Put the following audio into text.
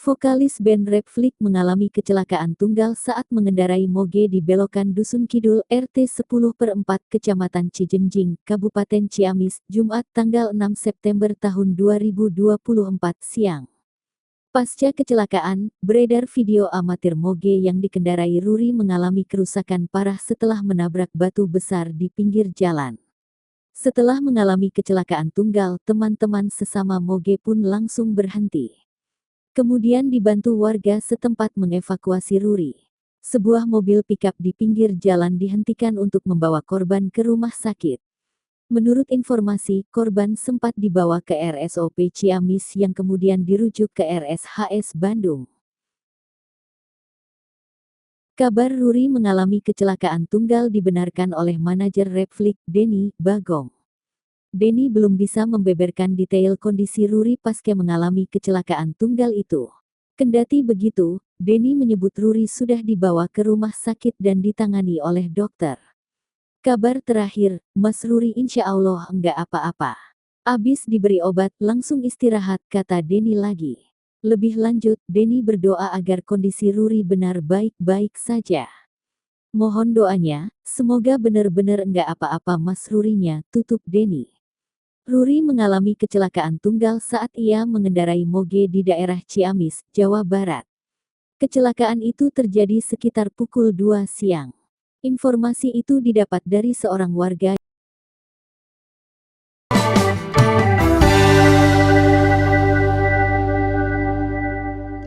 Vokalis band Rap Flik mengalami kecelakaan tunggal saat mengendarai moge di belokan Dusun Kidul, RT 10/4, Kecamatan Cijenjing, Kabupaten Ciamis, Jumat tanggal 6 September tahun 2024 siang. Pasca kecelakaan, beredar video amatir moge yang dikendarai Ruri mengalami kerusakan parah setelah menabrak batu besar di pinggir jalan. Setelah mengalami kecelakaan tunggal, teman-teman sesama moge pun langsung berhenti. Kemudian dibantu warga setempat mengevakuasi Ruri. Sebuah mobil pikap di pinggir jalan dihentikan untuk membawa korban ke rumah sakit. Menurut informasi, korban sempat dibawa ke RSOP Ciamis yang kemudian dirujuk ke RSHS Bandung. Kabar Ruri mengalami kecelakaan tunggal dibenarkan oleh manajer Rap Flik, Denny Bagong. Denny belum bisa membeberkan detail kondisi Ruri pasca mengalami kecelakaan tunggal itu. Kendati begitu, Denny menyebut Ruri sudah dibawa ke rumah sakit dan ditangani oleh dokter. Kabar terakhir, Mas Ruri insya Allah enggak apa-apa. Abis diberi obat, langsung istirahat, kata Denny lagi. Lebih lanjut, Denny berdoa agar kondisi Ruri benar baik-baik saja. Mohon doanya, semoga benar-benar enggak apa-apa Mas Rurinya, tutup Denny. Ruri mengalami kecelakaan tunggal saat ia mengendarai moge di daerah Ciamis, Jawa Barat. Kecelakaan itu terjadi sekitar pukul 2 siang. Informasi itu didapat dari seorang warga